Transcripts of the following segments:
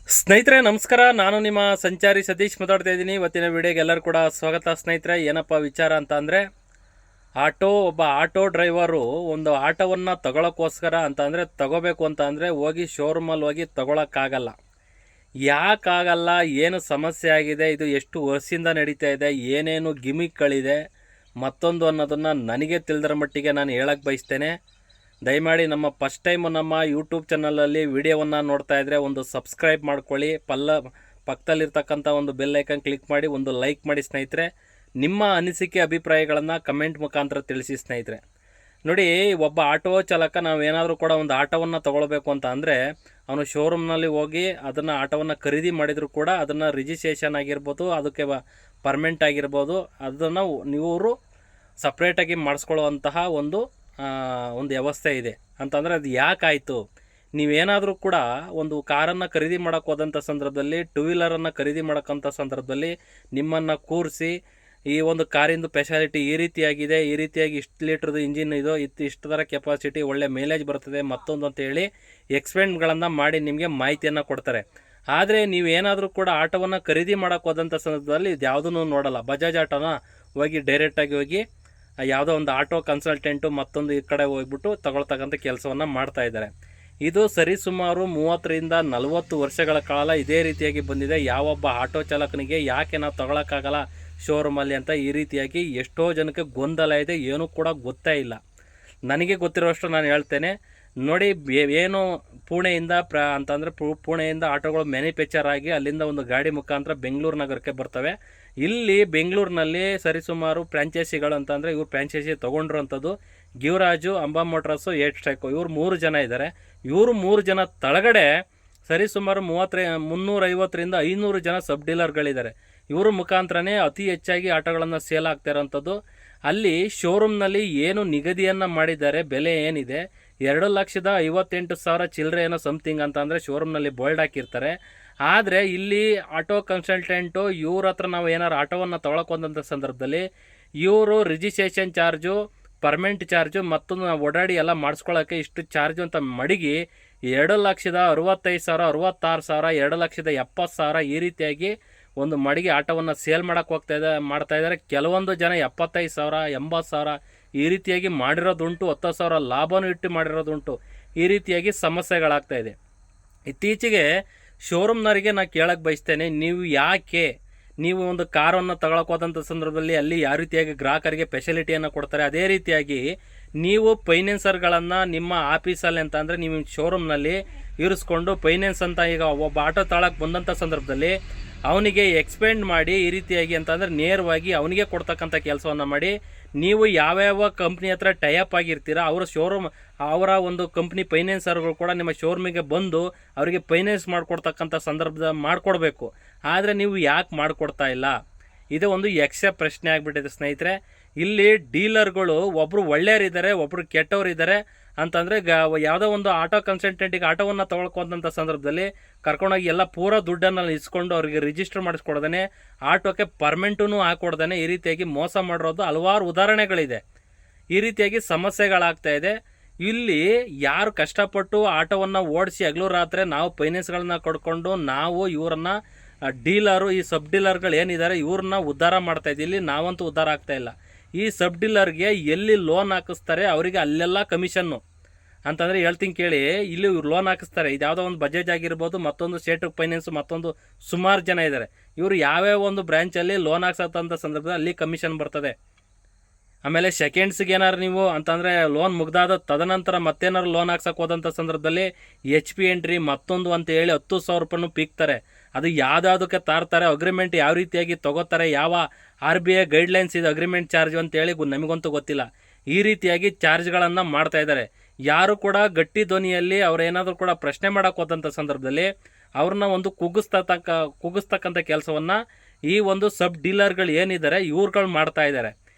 ಸ್ನೇಹಿತರೆ ನಮಸ್ಕಾರ. ನಾನು ನಿಮ್ಮ ಸಂಚಾರಿ ಸತೀಶ್ ಮಾತಾಡ್ತಾ ಇದ್ದೀನಿ. ಇವತ್ತಿನ ವಿಡಿಯೋಗೆ ಎಲ್ಲರೂ ಕೂಡ ಸ್ವಾಗತ. ಸ್ನೇಹಿತರೆ, ಏನಪ್ಪ ವಿಚಾರ ಅಂತ ಅಂದರೆ, ಒಬ್ಬ ಆಟೋ ಡ್ರೈವರು ಒಂದು ಆಟೋವನ್ನು ತಗೊಳ್ಳೋಕ್ಕೋಸ್ಕರ ಅಂತ ಅಂದರೆ ತಗೋಬೇಕು ಅಂತ ಅಂದರೆ ಹೋಗಿ ಶೋರೂಮಲ್ಲಿ ಹೋಗಿ ತಗೊಳಕ್ಕಾಗಲ್ಲ. ಯಾಕಾಗಲ್ಲ, ಏನು ಸಮಸ್ಯೆ ಆಗಿದೆ, ಇದು ಎಷ್ಟು ವರ್ಷದಿಂದ ನಡೀತಾ ಇದೆ, ಏನೇನು ಗಿಮಿಕ್ಗಳಿದೆ ಮತ್ತೊಂದು ಅನ್ನೋದನ್ನು ನನಗೆ ತಿಳಿದರ ಮಟ್ಟಿಗೆ ನಾನು ಹೇಳಕ್ಕೆ ಬಯಸ್ತೇನೆ. ದಯಮಾಡಿ ನಮ್ಮ ಫಸ್ಟ್ ಟೈಮ್ ನಮ್ಮ ಯೂಟ್ಯೂಬ್ ಚಾನಲಲ್ಲಿ ವಿಡಿಯೋವನ್ನು ನೋಡ್ತಾ ಇದ್ದರೆ ಒಂದು ಸಬ್ಸ್ಕ್ರೈಬ್ ಮಾಡ್ಕೊಳ್ಳಿ, ಪಕ್ಕದಲ್ಲಿರ್ತಕ್ಕಂಥ ಒಂದು ಬೆಲ್ ಐಕನ್ ಕ್ಲಿಕ್ ಮಾಡಿ ಒಂದು ಲೈಕ್ ಮಾಡಿ ಸ್ನೇಹಿತರೆ. ನಿಮ್ಮ ಅನಿಸಿಕೆ ಅಭಿಪ್ರಾಯಗಳನ್ನು ಕಮೆಂಟ್ ಮುಖಾಂತರ ತಿಳಿಸಿ ಸ್ನೇಹಿತರೆ. ನೋಡಿ, ಒಬ್ಬ ಆಟೋ ಚಾಲಕ ನಾವೇನಾದರೂ ಕೂಡ ಒಂದು ಆಟೋವನ್ನು ತೊಗೊಳ್ಬೇಕು ಅಂತ ಅಂದರೆ ಅವನು ಶೋರೂಮ್ನಲ್ಲಿ ಹೋಗಿ ಅದನ್ನು ಆಟೋವನ್ನು ಖರೀದಿ ಮಾಡಿದರೂ ಕೂಡ ಅದನ್ನು ರಿಜಿಸ್ಟ್ರೇಷನ್ ಆಗಿರ್ಬೋದು, ಅದಕ್ಕೆ ಪರ್ಮೆಂಟ್ ಆಗಿರ್ಬೋದು, ಅದನ್ನು ಇವರು ಸಪ್ರೇಟಾಗಿ ಮಾಡಿಸ್ಕೊಳ್ಳುವಂತಹ ಒಂದು ವ್ಯವಸ್ಥೆ ಇದೆ. ಅಂತಂದರೆ ಅದು ಯಾಕಾಯಿತು, ನೀವೇನಾದರೂ ಕೂಡ ಒಂದು ಕಾರನ್ನು ಖರೀದಿ ಮಾಡೋಕ್ಕೆ ಹೋದಂಥ ಸಂದರ್ಭದಲ್ಲಿ, ಟೂ ವೀಲರನ್ನು ಖರೀದಿ ಮಾಡೋಕ್ಕಂಥ ಸಂದರ್ಭದಲ್ಲಿ ನಿಮ್ಮನ್ನು ಕೂರಿಸಿ ಈ ಒಂದು ಕಾರಿಂದು ಸ್ಪೆಷಾಲಿಟಿ ಈ ರೀತಿಯಾಗಿದೆ, ಈ ರೀತಿಯಾಗಿ ಇಷ್ಟು ಲೀಟ್ರದ್ದು ಇಂಜಿನ್ ಇದು, ಇಷ್ಟು ಥರ ಕೆಪಾಸಿಟಿ, ಒಳ್ಳೆ ಮೈಲೇಜ್ ಬರ್ತದೆ ಮತ್ತೊಂದು ಅಂತೇಳಿ ಎಕ್ಸ್ಪ್ಲೇನ್ಗಳನ್ನು ಮಾಡಿ ನಿಮಗೆ ಮಾಹಿತಿಯನ್ನು ಕೊಡ್ತಾರೆ. ಆದರೆ ನೀವೇನಾದರೂ ಕೂಡ ಆಟೋವನ್ನು ಖರೀದಿ ಮಾಡೋಕ್ಕೆ ಹೋದಂಥ ಸಂದರ್ಭದಲ್ಲಿ ಇದು ಯಾವುದೂ ನೋಡಲ್ಲ. ಬಜಾಜ್ ಆಟೋನ ಹೋಗಿ ಡೈರೆಕ್ಟಾಗಿ ಹೋಗಿ ಯಾವುದೋ ಒಂದು ಆಟೋ ಕನ್ಸಲ್ಟೆಂಟು ಮತ್ತೊಂದು ಈ ಕಡೆ ಹೋಗ್ಬಿಟ್ಟು ತಗೊಳ್ತಕ್ಕಂಥ ಕೆಲಸವನ್ನು ಮಾಡ್ತಾಯಿದ್ದಾರೆ. ಇದು ಸರಿಸುಮಾರು 30ರಿಂದ 40 ವರ್ಷಗಳ ಕಾಲ ಇದೇ ರೀತಿಯಾಗಿ ಬಂದಿದೆ. ಯಾವೊಬ್ಬ ಆಟೋ ಚಾಲಕನಿಗೆ ಯಾಕೆ ನಾವು ತಗೊಳಕ್ಕಾಗಲ್ಲ ಶೋರೂಮಲ್ಲಿ ಅಂತ ಈ ರೀತಿಯಾಗಿ ಎಷ್ಟೋ ಜನಕ್ಕೆ ಗೊಂದಲ ಇದೆ, ಏನೂ ಕೂಡ ಗೊತ್ತೇ ಇಲ್ಲ. ನನಗೆ ಗೊತ್ತಿರೋಷ್ಟು ನಾನು ಹೇಳ್ತೇನೆ. ನೋಡಿ, ಏನು ಪುಣೆಯಿಂದ ಅಂತಂದರೆ ಪುಣೆಯಿಂದ ಆಟೋಗಳು ಮ್ಯಾನುಫ್ಯಾಕ್ಚರ್ ಆಗಿ ಅಲ್ಲಿಂದ ಒಂದು ಗಾಡಿ ಮುಖಾಂತರ ಬೆಂಗಳೂರು ನಗರಕ್ಕೆ ಬರ್ತವೆ. ಇಲ್ಲಿ ಬೆಂಗಳೂರಿನಲ್ಲಿ ಸರಿಸುಮಾರು ಫ್ರಾಂಚೈಸಿಗಳು ಅಂತಂದರೆ ಇವರು ಫ್ರಾಂಚೈಸಿ ತೊಗೊಂಡಿರೋಂಥದ್ದು ಗಿವರಾಜು, ಅಂಬಾ ಮೋಟ್ರಸ್ಸು, ಏಟ್ ಸ್ಟ್ರೈಕು, ಇವರು 3 ಜನ ಇದ್ದಾರೆ. ಇವರು 3 ಜನ ತಳಗಡೆ ಸರಿಸುಮಾರು 350ರಿಂದ 500 ಜನ ಸಬ್ ಡೀಲರ್ಗಳಿದ್ದಾರೆ. ಇವರು ಮುಖಾಂತರನೇ ಅತಿ ಹೆಚ್ಚಾಗಿ ಆಟೋಗಳನ್ನು ಸೇಲ್ ಆಗ್ತಾ ಇರೋಂಥದ್ದು. ಅಲ್ಲಿ ಶೋರೂಮ್ನಲ್ಲಿ ಏನು ನಿಗದಿಯನ್ನು ಮಾಡಿದ್ದಾರೆ, ಬೆಲೆ ಏನಿದೆ, 2,58,000 ಚಿಲ್ಲರೆ ಏನೋ ಸಮಥಿಂಗ್ ಅಂತ ಅಂದರೆ ಶೋರೂಮ್ನಲ್ಲಿ ಬೋಲ್ಡ್ ಹಾಕಿರ್ತಾರೆ. ಆದರೆ ಇಲ್ಲಿ ಆಟೋ ಕನ್ಸಲ್ಟೆಂಟು ಇವ್ರ ಹತ್ರ ನಾವು ಏನಾರು ಆಟೋವನ್ನು ತೊಗೊಳಕೋದಂಥ ಸಂದರ್ಭದಲ್ಲಿ ಇವರು ರಿಜಿಸ್ಟ್ರೇಷನ್ ಚಾರ್ಜು, ಪರ್ಮೆಂಟ್ ಚಾರ್ಜು ಮತ್ತೊಂದು ನಾವು ಓಡಾಡಿ ಎಲ್ಲ ಮಾಡಿಸ್ಕೊಳ್ಳೋಕ್ಕೆ ಇಷ್ಟು ಚಾರ್ಜು ಅಂತ ಮಡಗಿ 2,65,000, 66,000, 2,70,000 ಈ ರೀತಿಯಾಗಿ ಒಂದು ಮಡಿಗೆ ಆಟೋವನ್ನು ಸೇಲ್ ಮಾಡ್ತಾಯಿದ್ದಾರೆ. ಕೆಲವೊಂದು ಜನ 75,000, 80,000 ಈ ರೀತಿಯಾಗಿ ಮಾಡಿರೋದುಂಟು. 10,000 ಲಾಭನೂ ಇಟ್ಟು ಮಾಡಿರೋದುಂಟು. ಈ ರೀತಿಯಾಗಿ ಸಮಸ್ಯೆಗಳಾಗ್ತಾಯಿದೆ. ಇತ್ತೀಚೆಗೆ ಶೋರೂಮ್ನವರಿಗೆ ನಾನು ಕೇಳಕ್ಕೆ ಬಯಸ್ತೇನೆ, ನೀವು ಒಂದು ಕಾರನ್ನು ತಗೊಳಕೋದಂಥ ಸಂದರ್ಭದಲ್ಲಿ ಅಲ್ಲಿ ಯಾವ ರೀತಿಯಾಗಿ ಗ್ರಾಹಕರಿಗೆ ಫೆಸಿಲಿಟಿಯನ್ನು ಕೊಡ್ತಾರೆ, ಅದೇ ರೀತಿಯಾಗಿ ನೀವು ಫೈನಾನ್ಸರ್ಗಳನ್ನು ನಿಮ್ಮ ಆಫೀಸಲ್ಲಿ ಅಂತ ಅಂದರೆ ನೀವು ಶೋರೂಮ್ನಲ್ಲಿ ಇರಿಸ್ಕೊಂಡು ಫೈನಾನ್ಸ್ ಅಂತ ಈಗ ಒಬ್ಬ ಆಟೋ ತಗೊಳಕ್ಕೆ ಬಂದಂಥ ಸಂದರ್ಭದಲ್ಲಿ ಅವನಿಗೆ ಎಕ್ಸ್ಪ್ಲೇನ್ ಮಾಡಿ ಈ ರೀತಿಯಾಗಿ ಅಂತಂದರೆ ನೇರವಾಗಿ ಅವನಿಗೆ ಕೊಡ್ತಕ್ಕಂಥ ಕೆಲಸವನ್ನು ಮಾಡಿ, ನೀವು ಯಾವ್ಯಾವ ಕಂಪ್ನಿ ಹತ್ರ ಟೈಅಪ್ ಆಗಿರ್ತೀರ ಅವರ ಒಂದು ಕಂಪ್ನಿ ಫೈನಾನ್ಸರ್ಗಳು ಕೂಡ ನಿಮ್ಮ ಶೋರೂಮಿಗೆ ಬಂದು ಅವರಿಗೆ ಫೈನಾನ್ಸ್ ಮಾಡಿಕೊಡ್ತಕ್ಕಂಥ ಸಂದರ್ಭದ ಮಾಡಿಕೊಡ್ಬೇಕು. ಆದರೆ ನೀವು ಯಾಕೆ ಮಾಡಿಕೊಡ್ತಾ ಇಲ್ಲ? ಇದು ಒಂದು ಯಕ್ಷ ಪ್ರಶ್ನೆ ಆಗಿಬಿಟ್ಟಿದೆ ಸ್ನೇಹಿತರೆ. ಇಲ್ಲಿ ಡೀಲರ್ಗಳು ಒಬ್ಬರು ಒಳ್ಳೆಯವರಿದ್ದಾರೆ, ಒಬ್ಬರು ಕೆಟ್ಟವರಿದ್ದಾರೆ ಅಂತಂದರೆ ಯಾವುದೋ ಒಂದು ಆಟೋ ಕನ್ಸಲ್ಟೆಂಟಿಗೆ ಆಟೋವನ್ನು ತೊಗೊಳ್ಕೊಂಥ ಸಂದರ್ಭದಲ್ಲಿ ಕರ್ಕೊಂಡೋಗಿ ಎಲ್ಲ ಪೂರ ದುಡ್ಡನ್ನು ಇಸ್ಕೊಂಡು ಅವರಿಗೆ ರಿಜಿಸ್ಟರ್ ಮಾಡಿಸ್ಕೊಡ್ದೇ ಆಟೋಕ್ಕೆ ಪರ್ಮೆಂಟೂ ಹಾಕೊಡ್ದೇ ಈ ರೀತಿಯಾಗಿ ಮೋಸ ಮಾಡಿರೋದು ಹಲವಾರು ಉದಾಹರಣೆಗಳಿದೆ. ಈ ರೀತಿಯಾಗಿ ಸಮಸ್ಯೆಗಳಾಗ್ತಾಯಿದೆ. ಇಲ್ಲಿ ಯಾರು ಕಷ್ಟಪಟ್ಟು ಆಟೋವನ್ನು ಓಡಿಸಿ ಹಗಲು ರಾತ್ರಿ ನಾವು ಫೈನಾನ್ಸ್ಗಳನ್ನ ಕೊಡ್ಕೊಂಡು ನಾವು ಇವರನ್ನು ಡೀಲರು, ಈ ಸಬ್ ಡೀಲರ್ಗಳು ಏನಿದ್ದಾರೆ ಇವ್ರನ್ನ ಉದ್ಧಾರ ಮಾಡ್ತಾಯಿದ್ದೀವಿ. ಇಲ್ಲಿ ನಾವಂತೂ ಉದ್ಧಾರ ಆಗ್ತಾಯಿಲ್ಲ. ಈ ಸಬ್ ಡೀಲರ್ಗೆ ಎಲ್ಲಿ ಲೋನ್ ಹಾಕಿಸ್ತಾರೆ ಅವರಿಗೆ ಅಲ್ಲೆಲ್ಲ ಕಮಿಷನ್ನು ಅಂತಂದರೆ ಹೇಳ್ತೀನಿ ಕೇಳಿ. ಇಲ್ಲಿ ಇವ್ರು ಲೋನ್ ಹಾಕಿಸ್ತಾರೆ. ಇದು ಯಾವುದೋ ಒಂದು ಬಜಾಜ್ ಆಗಿರ್ಬೋದು, ಮತ್ತೊಂದು ಸ್ಟೇಟ್ ಫೈನಾನ್ಸು, ಮತ್ತೊಂದು ಸುಮಾರು ಜನ ಇದ್ದಾರೆ. ಇವರು ಯಾವ್ಯಾವ ಒಂದು ಬ್ರ್ಯಾಂಚಲ್ಲಿ ಲೋನ್ ಹಾಕ್ಸೋಂಥ ಸಂದರ್ಭದಲ್ಲಿ ಅಲ್ಲಿ ಕಮಿಷನ್ ಬರ್ತದೆ. ಆಮೇಲೆ ಸೆಕೆಂಡ್ಸ್ಗೆ ಏನಾರು ನೀವು ಅಂತಂದರೆ ಲೋನ್ ಮುಗ್ದಾದ ತದನಂತರ ಮತ್ತೇನಾರು ಲೋನ್ ಹಾಕ್ಸೋಕೆ ಹೋದಂಥ ಸಂದರ್ಭದಲ್ಲಿ HP ಎಂಟ್ರಿ ಮತ್ತೊಂದು ಅಂತ ಹೇಳಿ 10,000 ರೂಪಾಯಿನೂ ಪೀಕ್ತಾರೆ. ಅದು ಯಾವುದಕ್ಕೆ ತಾರ್ತಾರೆ, ಅಗ್ರಿಮೆಂಟ್ ಯಾವ ರೀತಿಯಾಗಿ ತೊಗೋತಾರೆ, ಯಾವ RBI ಗೈಡ್ಲೈನ್ಸ್ ಇದೆ ಅಗ್ರಿಮೆಂಟ್ ಚಾರ್ಜ್ ಅಂತೇಳಿ ನಮಗಂತೂ ಗೊತ್ತಿಲ್ಲ. ಈ ರೀತಿಯಾಗಿ ಚಾರ್ಜ್ಗಳನ್ನು ಮಾಡ್ತಾಯಿದ್ದಾರೆ. ಯಾರು ಕೂಡ ಗಟ್ಟಿ ಧ್ವನಿಯಲ್ಲಿ ಅವರೇನಾದರೂ ಕೂಡ ಪ್ರಶ್ನೆ ಮಾಡೋಕೆ ಹೋದಂಥ ಸಂದರ್ಭದಲ್ಲಿ ಅವ್ರನ್ನ ಒಂದು ಕುಗ್ಗಿಸ್ತಕ್ಕಂಥ ಕೆಲಸವನ್ನು ಈ ಒಂದು ಸಬ್ ಡೀಲರ್ಗಳು ಏನಿದ್ದಾರೆ ಇವ್ರುಗಳು ಮಾಡ್ತಾಯಿದ್ದಾರೆ.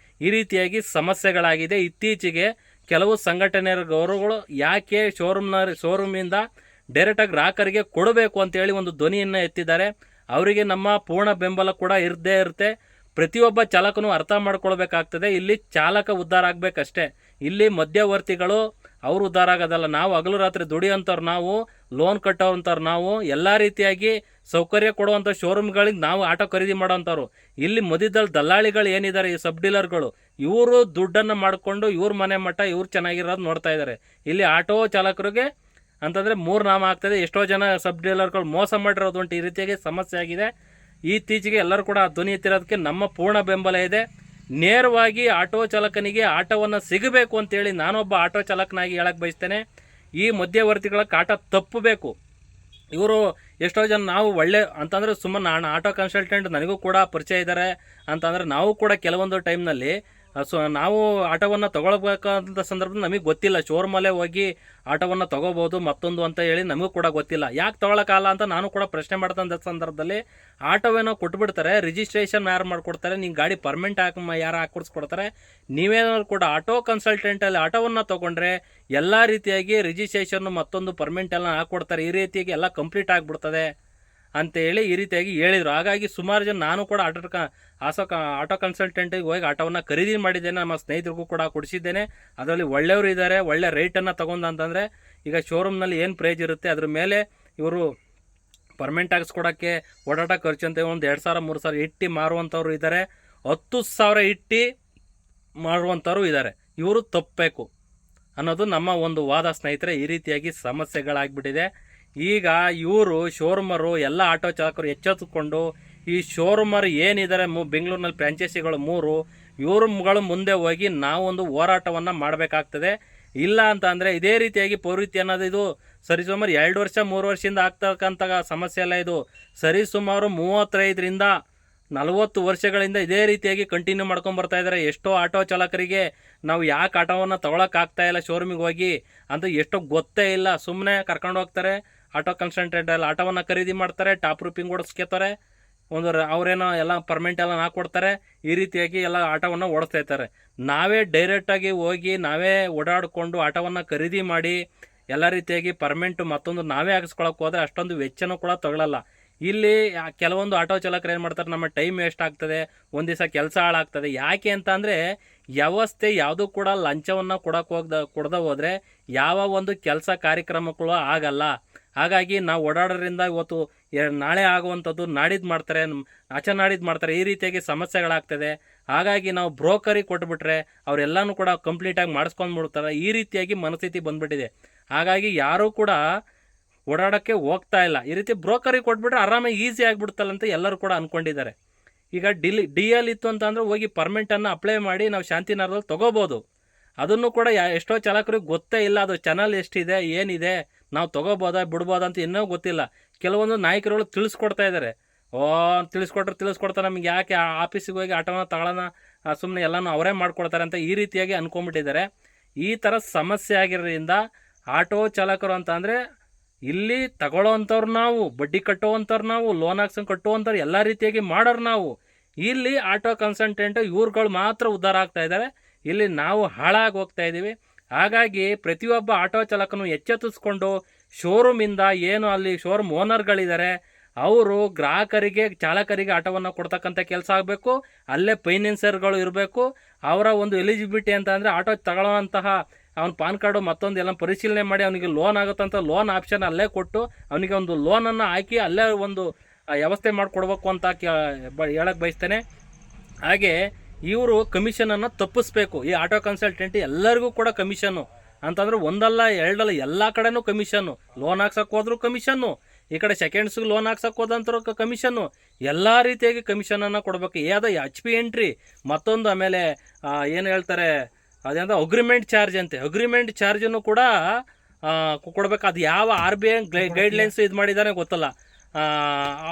ಈ ರೀತಿಯಾಗಿ ಸಮಸ್ಯೆಗಳಾಗಿದೆ. ಇತ್ತೀಚೆಗೆ ಕೆಲವು ಸಂಘಟನೆಗಳು ಯಾಕೆ ಶೋರೂಮಿಂದ ಡೈರೆಕ್ಟಾಗಿ ಗ್ರಾಹಕರಿಗೆ ಕೊಡಬೇಕು ಅಂತೇಳಿ ಒಂದು ಧ್ವನಿಯನ್ನು ಎತ್ತಿದ್ದಾರೆ. ಅವರಿಗೆ ನಮ್ಮ ಪೂರ್ಣ ಬೆಂಬಲ ಕೂಡ ಇರುತ್ತೆ. ಪ್ರತಿಯೊಬ್ಬ ಚಾಲಕನೂ ಅರ್ಥ ಮಾಡ್ಕೊಳ್ಬೇಕಾಗ್ತದೆ. ಇಲ್ಲಿ ಚಾಲಕ ಉದ್ಧಾರ ಆಗಬೇಕಷ್ಟೇ. ಇಲ್ಲಿ ಮಧ್ಯವರ್ತಿಗಳು ಅವ್ರು ಉದ್ಧಾರ ಆಗೋದಲ್ಲ. ನಾವು ಹಗಲು ರಾತ್ರಿ ದುಡಿಯೋಂಥವ್ರು, ನಾವು ಲೋನ್ ಕಟ್ಟೋವಂಥವ್ರು, ನಾವು ಎಲ್ಲ ರೀತಿಯಾಗಿ ಸೌಕರ್ಯ ಕೊಡುವಂಥ ಶೋರೂಮ್ಗಳಿಗೆ ನಾವು ಆಟೋ ಖರೀದಿ ಮಾಡೋವಂಥವ್ರು. ಇಲ್ಲಿ ಮಧ್ಯದಲ್ಲಿ ದಲ್ಲಾಳಿಗಳು ಏನಿದ್ದಾರೆ, ಈ ಸಬ್ ಡೀಲರ್ಗಳು, ಇವರು ದುಡ್ಡನ್ನು ಮಾಡಿಕೊಂಡು ಇವ್ರ ಮನೆ ಮಟ್ಟ ಇವ್ರು ಚೆನ್ನಾಗಿರೋದು ನೋಡ್ತಾ ಇದ್ದಾರೆ. ಇಲ್ಲಿ ಆಟೋ ಚಾಲಕರಿಗೆ ಅಂತಂದರೆ 3 ನಾಮ ಆಗ್ತದೆ. ಎಷ್ಟೋ ಜನ ಸಬ್ ಡೀಲರ್ಗಳು ಮೋಸ ಮಾಡಿರೋದು ಉಂಟು. ಈ ರೀತಿಯಾಗಿ ಸಮಸ್ಯೆ ಆಗಿದೆ. ಇತ್ತೀಚೆಗೆ ಎಲ್ಲರೂ ಕೂಡ ಧ್ವನಿ ಎತ್ತಿರೋದಕ್ಕೆ ನಮ್ಮ ಪೂರ್ಣ ಬೆಂಬಲ ಇದೆ. ನೇರವಾಗಿ ಆಟೋ ಚಾಲಕನಿಗೆ ಆಟೋವನ್ನು ಸಿಗಬೇಕು ಅಂತೇಳಿ ನಾನೊಬ್ಬ ಆಟೋ ಚಾಲಕನಾಗಿ ಹೇಳಕ್ಕೆ ಬಯಸ್ತೇನೆ. ಈ ಮಧ್ಯವರ್ತಿಗಳ ಕಾಟ ತಪ್ಪಬೇಕು. ಇವರು ಎಷ್ಟೋ ಜನ ನಾವು ಒಳ್ಳೆ ಅಂತಂದರೆ ಸುಮ್ಮನೆ ಆಟೋ ಕನ್ಸಲ್ಟೆಂಟ್ ನನಗೂ ಕೂಡ ಪರಿಚಯ ಇದ್ದಾರೆ ಅಂತಂದರೆ ನಾವು ಕೂಡ ಕೆಲವೊಂದು ಟೈಮ್ನಲ್ಲಿ ನಾವು ಆಟೋವನ್ನು ತೊಗೊಳ್ಬೇಕಂತ ಸಂದರ್ಭದಲ್ಲಿ ನಮಗೆ ಗೊತ್ತಿಲ್ಲ. ಶೋರೂಮಲ್ಲೇ ಹೋಗಿ ಆಟೋವನ್ನು ತೊಗೋಬೋದು ಮತ್ತೊಂದು ಅಂತ ಹೇಳಿ ನಮಗೂ ಕೂಡ ಗೊತ್ತಿಲ್ಲ. ಯಾಕೆ ತೊಗೊಳಕ್ಕಾಗಲ್ಲ ಅಂತ ನಾನು ಕೂಡ ಪ್ರಶ್ನೆ ಮಾಡ್ತಂಥ ಸಂದರ್ಭದಲ್ಲಿ ಆಟೋವೇನೋ ಕೊಟ್ಬಿಡ್ತಾರೆ, ರಿಜಿಸ್ಟ್ರೇಷನ್ ಯಾರು ಮಾಡಿಕೊಡ್ತಾರೆ, ನಿಮ್ಮ ಗಾಡಿ ಪರ್ಮೆಂಟ್ ಯಾರು ಹಾಕ್ಕೊಡ್ಸ್ಕೊಡ್ತಾರೆ. ನೀವೇನಾದ್ರು ಕೂಡ ಆಟೋ ಕನ್ಸಲ್ಟೆಂಟಲ್ಲಿ ಆಟೋವನ್ನು ತೊಗೊಂಡ್ರೆ ಎಲ್ಲ ರೀತಿಯಾಗಿ ರಿಜಿಸ್ಟ್ರೇಷನ್ನು ಮತ್ತೊಂದು ಪರ್ಮೆಂಟ್ ಎಲ್ಲ ಹಾಕ್ಕೊಡ್ತಾರೆ. ಈ ರೀತಿಯಾಗಿ ಎಲ್ಲ ಕಂಪ್ಲೀಟ್ ಆಗಿಬಿಡ್ತದೆ ಅಂತೇಳಿ ಈ ರೀತಿಯಾಗಿ ಹೇಳಿದರು. ಹಾಗಾಗಿ ಸುಮಾರು ಜನ ನಾನು ಕೂಡ ಆಟೋ ಕನ್ಸಲ್ಟೆಂಟಿಗೆ ಹೋಗಿ ಆಟೋವನ್ನು ಖರೀದಿ ಮಾಡಿದ್ದೇನೆ. ನಮ್ಮ ಸ್ನೇಹಿತರಿಗೂ ಕೂಡ ಕೊಡಿಸಿದ್ದೇನೆ. ಅದರಲ್ಲಿ ಒಳ್ಳೆಯವರು ಇದ್ದಾರೆ. ಒಳ್ಳೆ ರೇಟನ್ನು ತೊಗೊಂಡಂತಂದರೆ ಈಗ ಶೋರೂಮ್ನಲ್ಲಿ ಏನು ಪ್ರೈಸ್ ಇರುತ್ತೆ ಅದ್ರ ಮೇಲೆ ಇವರು ಪರ್ಮೆಂಟ್ ಹಾಕಿಸ್ಕೊಡೋಕ್ಕೆ ಓಡಾಟ ಖರ್ಚು ಅಂತ ಒಂದು 2,000 3,000 ಇಟ್ಟು ಮಾರುವಂಥವ್ರು ಇದ್ದಾರೆ. 10,000 ಇಟ್ಟು ಮಾರುವಂಥವ್ರು ಇದ್ದಾರೆ. ಇವರು ತಪ್ಪಬೇಕು ಅನ್ನೋದು ನಮ್ಮ ಒಂದು ವಾದ ಸ್ನೇಹಿತರೆ. ಈ ರೀತಿಯಾಗಿ ಸಮಸ್ಯೆಗಳಾಗ್ಬಿಟ್ಟಿದೆ. ಈಗ ಇವರು ಶೋರೂಮರು ಎಲ್ಲ ಆಟೋ ಚಾಲಕರು ಎಚ್ಚೆತ್ತುಕೊಂಡು ಈ ಶೋರೂಮರು ಏನಿದ್ದಾರೆ ಬೆಂಗಳೂರಿನಲ್ಲಿ ಫ್ರಾಂಚೈಸಿಗಳು 3 ಇವ್ರುಗಳು ಮುಂದೆ ಹೋಗಿ ನಾವೊಂದು ಹೋರಾಟವನ್ನು ಮಾಡಬೇಕಾಗ್ತದೆ. ಇಲ್ಲ ಅಂತ ಅಂದರೆ ಇದೇ ರೀತಿಯಾಗಿ ಪ್ರವೃತ್ತಿ ಅನ್ನೋದು ಇದು ಸರಿಸುಮಾರು 2 ವರ್ಷ 3 ವರ್ಷದಿಂದ ಆಗ್ತಕ್ಕಂಥ ಸಮಸ್ಯೆ ಅಲ್ಲ. ಇದು ಸರಿಸುಮಾರು 35ರಿಂದ 40 ವರ್ಷಗಳಿಂದ ಇದೇ ರೀತಿಯಾಗಿ ಕಂಟಿನ್ಯೂ ಮಾಡ್ಕೊಂಡು ಬರ್ತಾ ಇದ್ದಾರೆ. ಎಷ್ಟೋ ಆಟೋ ಚಾಲಕರಿಗೆ ನಾವು ಯಾಕೆ ಆಟೋವನ್ನು ತೊಗೊಳಕ್ಕಾಗ್ತಾ ಇಲ್ಲ ಶೋರೂಮಿಗೆ ಹೋಗಿ ಅಂತ ಎಷ್ಟೋ ಗೊತ್ತೇ ಇಲ್ಲ. ಸುಮ್ಮನೆ ಕರ್ಕೊಂಡು ಹೋಗ್ತಾರೆ, ಆಟೋ ಕನ್ಸಲ್ಟೆಂಟಲ್ಲಿ ಆಟೋವನ್ನು ಖರೀದಿ ಮಾಡ್ತಾರೆ, ಟಾಪ್ ರೂಪಿಂಗ್ ಓಡಿಸ್ಕೊತಾರೆ, ಅವರೇನೋ ಎಲ್ಲ ಪರ್ಮೆಂಟ್ ಎಲ್ಲ ಹಾಕ್ಕೊಡ್ತಾರೆ. ಈ ರೀತಿಯಾಗಿ ಎಲ್ಲ ಆಟೋವನ್ನು ಓಡಿಸ್ತಾ ಇರ್ತಾರೆ. ನಾವೇ ಡೈರೆಕ್ಟಾಗಿ ಹೋಗಿ ನಾವೇ ಓಡಾಡಿಕೊಂಡು ಆಟೋವನ್ನು ಖರೀದಿ ಮಾಡಿ ಎಲ್ಲ ರೀತಿಯಾಗಿ ಪರ್ಮೆಂಟು ಮತ್ತೊಂದು ನಾವೇ ಹಾಕಿಸ್ಕೊಳಕ್ಕೆ ಹೋದರೆ ಅಷ್ಟೊಂದು ವೆಚ್ಚನೂ ಕೂಡ ತಗೊಳ್ಳಲ್ಲ. ಇಲ್ಲಿ ಕೆಲವೊಂದು ಆಟೋ ಚಾಲಕರು ಏನು ಮಾಡ್ತಾರೆ, ನಮ್ಮ ಟೈಮ್ ವೇಸ್ಟ್ ಆಗ್ತದೆ, ಒಂದು ದಿವಸ ಕೆಲಸ ಹಾಳಾಗ್ತದೆ. ಯಾಕೆ ಅಂತ ಅಂದರೆ ವ್ಯವಸ್ಥೆ ಯಾವುದೂ ಕೂಡ ಲಂಚವನ್ನು ಕೊಡದೆ ಹೋದರೆ ಯಾವ ಒಂದು ಕೆಲಸ ಕಾರ್ಯಕ್ರಮಗಳು ಆಗಲ್ಲ. ಹಾಗಾಗಿ ನಾವು ಓಡಾಡೋದ್ರಿಂದ ಇವತ್ತು ನಾಳೆ ಆಗುವಂಥದ್ದು ನಾಡಿದ್ದು ಮಾಡ್ತಾರೆ, ಆಚೆ ನಾಡಿದ್ದು ಮಾಡ್ತಾರೆ. ಈ ರೀತಿಯಾಗಿ ಸಮಸ್ಯೆಗಳಾಗ್ತದೆ. ಹಾಗಾಗಿ ನಾವು ಬ್ರೋಕರಿಗೆ ಕೊಟ್ಬಿಟ್ರೆ ಅವರೆಲ್ಲನೂ ಕೂಡ ಕಂಪ್ಲೀಟಾಗಿ ಮಾಡಿಸ್ಕೊಂಡ್ಬಿಡ್ತಾರೆ. ಈ ರೀತಿಯಾಗಿ ಮನಸ್ಥಿತಿ ಬಂದುಬಿಟ್ಟಿದೆ. ಹಾಗಾಗಿ ಯಾರೂ ಕೂಡ ಓಡಾಡೋಕ್ಕೆ ಹೋಗ್ತಾ ಇಲ್ಲ. ಈ ರೀತಿ ಬ್ರೋಕರಿಗೆ ಕೊಟ್ಬಿಟ್ರೆ ಆರಾಮಾಗಿ ಈಸಿ ಆಗಿಬಿಡ್ತಲ್ಲ ಅಂತ ಎಲ್ಲರೂ ಕೂಡ ಅಂದ್ಕೊಂಡಿದ್ದಾರೆ. ಈಗ ಡಿ ಎಲ್ ಇತ್ತು ಅಂತಂದರೆ ಹೋಗಿ ಪರ್ಮೆಂಟನ್ನು ಅಪ್ಲೈ ಮಾಡಿ ನಾವು ಶಾಂತಿನಗರದಲ್ಲಿ ತೊಗೋಬೋದು. ಅದನ್ನು ಕೂಡ ಎಷ್ಟೋ ಚಾಲಕರಿಗೆ ಗೊತ್ತೇ ಇಲ್ಲ. ಅದು ಚಾನಲ್ ಎಷ್ಟಿದೆ, ಏನಿದೆ, ನಾವು ತೊಗೋಬೋದಾ ಬಿಡ್ಬೋದಾ ಅಂತ ಇನ್ನೂ ಗೊತ್ತಿಲ್ಲ. ಕೆಲವೊಂದು ನಾಯಕರುಗಳು ತಿಳಿಸ್ಕೊಡ್ತಾ ಇದ್ದಾರೆ. ತಿಳಿಸ್ಕೊಡ್ತಾರೆ, ನಮಗೆ ಯಾಕೆ ಆಫೀಸಿಗೆ ಹೋಗಿ ಆಟೋನ ತಗೊಳ್ಳೋಣ, ಸುಮ್ಮನೆ ಎಲ್ಲನೂ ಅವರೇ ಮಾಡ್ಕೊಡ್ತಾರೆ ಅಂತ ಈ ರೀತಿಯಾಗಿ ಅಂದ್ಕೊಂಡ್ಬಿಟ್ಟಿದ್ದಾರೆ. ಈ ಥರ ಸಮಸ್ಯೆ ಆಗಿರೋದ್ರಿಂದ ಆಟೋ ಚಾಲಕರು ಅಂತ ಅಂದರೆ ಇಲ್ಲಿ ತಗೊಳ್ಳೋವಂಥವ್ರು ನಾವು, ಬಡ್ಡಿ ಕಟ್ಟುವಂಥವ್ರು ನಾವು, ಲೋನ್ ಹಾಕ್ಸ್ಕೊಂಡು ಕಟ್ಟುವಂಥವ್ರು, ಎಲ್ಲ ರೀತಿಯಾಗಿ ಮಾಡೋರು ನಾವು. ಇಲ್ಲಿ ಆಟೋ ಕನ್ಸಲ್ಟೆಂಟು ಇವ್ರುಗಳು ಮಾತ್ರ ಉದ್ಧಾರ ಆಗ್ತಾ ಇದ್ದಾರೆ. ಇಲ್ಲಿ ನಾವು ಹಾಳಾಗಿ ಹೋಗ್ತಾ ಇದ್ದೀವಿ. ಹಾಗಾಗಿ ಪ್ರತಿಯೊಬ್ಬ ಆಟೋ ಚಾಲಕನು ಎಚ್ಚೆತ್ತಿಸ್ಕೊಂಡು ಶೋರೂಮಿಂದ ಏನು ಅಲ್ಲಿ ಶೋರೂಮ್ ಓನರ್ಗಳಿದ್ದಾರೆ ಅವರು ಗ್ರಾಹಕರಿಗೆ ಚಾಲಕರಿಗೆ ಆಟೋವನ್ನು ಕೊಡ್ತಕ್ಕಂಥ ಕೆಲಸ ಆಗಬೇಕು. ಅಲ್ಲೇ ಫೈನಾನ್ಸರ್ಗಳು ಇರಬೇಕು. ಅವರ ಒಂದು ಎಲಿಜಿಬಿಲಿಟಿ ಅಂತ ಅಂದರೆ ಆಟೋ ತಗೊಳ್ಳೋವಂತಹ ಅವ್ನ ಪಾನ್ ಕಾರ್ಡು ಮತ್ತೊಂದು ಎಲ್ಲ ಪರಿಶೀಲನೆ ಮಾಡಿ ಅವನಿಗೆ ಲೋನ್ ಆಗುತ್ತಂತ ಲೋನ್ ಆಪ್ಷನ್ ಅಲ್ಲೇ ಕೊಟ್ಟು ಅವನಿಗೆ ಒಂದು ಲೋನನ್ನು ಹಾಕಿ ಅಲ್ಲೇ ಒಂದು ವ್ಯವಸ್ಥೆ ಮಾಡಿಕೊಡ್ಬೇಕು ಅಂತ ಹೇಳಕ್ಕೆ ಬಯಸ್ತೇನೆ. ಹಾಗೆ ಇವರು ಕಮಿಷನನ್ನು ತಪ್ಪಿಸ್ಬೇಕು. ಈ ಆಟೋ ಕನ್ಸಲ್ಟೆಂಟ್ ಎಲ್ಲರಿಗೂ ಕೂಡ ಕಮಿಷನ್ನು ಅಂತಂದರೆ ಒಂದಲ್ಲ ಎರಡಲ್ಲ ಎಲ್ಲ ಕಡೆನೂ ಕಮಿಷನ್ನು. ಲೋನ್ ಹಾಕ್ಸಕ್ಕೆ ಹೋದ್ರೂ ಕಮಿಷನ್ನು, ಈ ಕಡೆ ಸೆಕೆಂಡ್ಸ್ಗೆ ಲೋನ್ ಹಾಕ್ಸಕ್ಕೆ ಹೋದಂಥವ್ರು ಕಮಿಷನ್ನು, ಎಲ್ಲ ರೀತಿಯಾಗಿ ಕಮಿಷನನ್ನು ಕೊಡಬೇಕು. ಯಾವುದೋ HP ಎಂಟ್ರಿ ಮತ್ತೊಂದು ಆಮೇಲೆ ಏನು ಹೇಳ್ತಾರೆ ಅದೇಂದ್ರೆ ಅಗ್ರಿಮೆಂಟ್ ಚಾರ್ಜ್ ಅಂತೆ, ಅಗ್ರಿಮೆಂಟ್ ಚಾರ್ಜನ್ನು ಕೂಡ ಕೊಡಬೇಕು. ಅದು ಯಾವ RBI ಗೈಡ್ಲೈನ್ಸ್ ಇದು ಮಾಡಿದಾನೆ ಗೊತ್ತಲ್ಲ.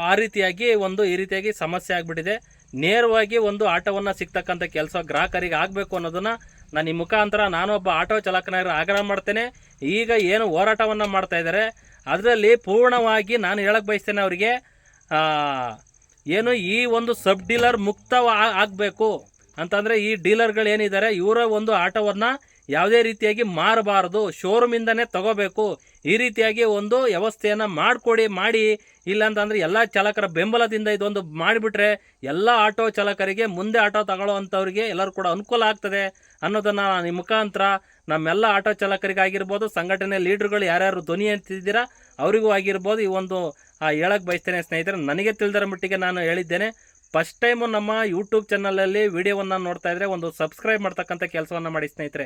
ಆ ರೀತಿಯಾಗಿ ಈ ರೀತಿಯಾಗಿ ಸಮಸ್ಯೆ ಆಗಿಬಿಟ್ಟಿದೆ. ನೇರವಾಗಿ ಒಂದು ಆಟೋವನ್ನು ಸಿಗ್ತಕ್ಕಂಥ ಕೆಲಸ ಗ್ರಾಹಕರಿಗೆ ಆಗಬೇಕು ಅನ್ನೋದನ್ನು ನಾನು ಈ ಮುಖಾಂತರ ನಾನೊಬ್ಬ ಆಟೋ ಚಾಲಕನಾಗಿ ಆಗ್ರಹ ಮಾಡ್ತೇನೆ. ಈಗ ಏನು ಹೋರಾಟವನ್ನು ಮಾಡ್ತಾ ಇದ್ದಾರೆ ಅದರಲ್ಲಿ ಪೂರ್ಣವಾಗಿ ನಾನು ಹೇಳಕ್ಕೆ ಬಯಸ್ತೇನೆ ಅವರಿಗೆ, ಏನು ಈ ಒಂದು ಸಬ್ ಡೀಲರ್ ಮುಕ್ತ ಆಗಬೇಕು ಅಂತಂದರೆ ಈ ಡೀಲರ್ಗಳು ಏನಿದ್ದಾರೆ ಇವರ ಒಂದು ಆಟೋವನ್ನು ಯಾವುದೇ ರೀತಿಯಾಗಿ ಮಾರಬಾರದು, ಶೋರೂಮಿಂದನೇ ತಗೋಬೇಕು. ಈ ರೀತಿಯಾಗಿ ಒಂದು ವ್ಯವಸ್ಥೆಯನ್ನು ಮಾಡಿ ಇಲ್ಲಾಂತಂದರೆ ಎಲ್ಲ ಚಾಲಕರ ಬೆಂಬಲದಿಂದ ಇದೊಂದು ಮಾಡಿಬಿಟ್ರೆ ಎಲ್ಲ ಆಟೋ ಚಾಲಕರಿಗೆ ಮುಂದೆ ಆಟೋ ತಗೊಳ್ಳೋ ಅಂಥವ್ರಿಗೆ ಎಲ್ಲರೂ ಕೂಡ ಅನುಕೂಲ ಆಗ್ತದೆ ಅನ್ನೋದನ್ನು ಈ ಮುಖಾಂತರ ನಮ್ಮೆಲ್ಲ ಆಟೋ ಚಾಲಕರಿಗಾಗಿರ್ಬೋದು, ಸಂಘಟನೆ ಲೀಡ್ರುಗಳು ಯಾರ್ಯಾರು ಧ್ವನಿ ಅಂತಿದ್ದೀರಾ ಅವರಿಗೂ ಆಗಿರ್ಬೋದು ಈ ಒಂದು ಹೇಳಕ್ಕೆ ಬಯಸ್ತೇನೆ ಸ್ನೇಹಿತರೆ. ನನಗೆ ತಿಳಿದರ ಮಟ್ಟಿಗೆ ನಾನು ಹೇಳಿದ್ದೇನೆ. ಫಸ್ಟ್ ಟೈಮು ನಮ್ಮ ಯೂಟ್ಯೂಬ್ ಚಾನಲಲ್ಲಿ ವೀಡಿಯೋವನ್ನು ನೋಡ್ತಾ ಇದ್ದರೆ ಒಂದು ಸಬ್ಸ್ಕ್ರೈಬ್ ಮಾಡ್ತಕ್ಕಂಥ ಕೆಲಸವನ್ನು ಮಾಡಿ ಸ್ನೇಹಿತರೆ.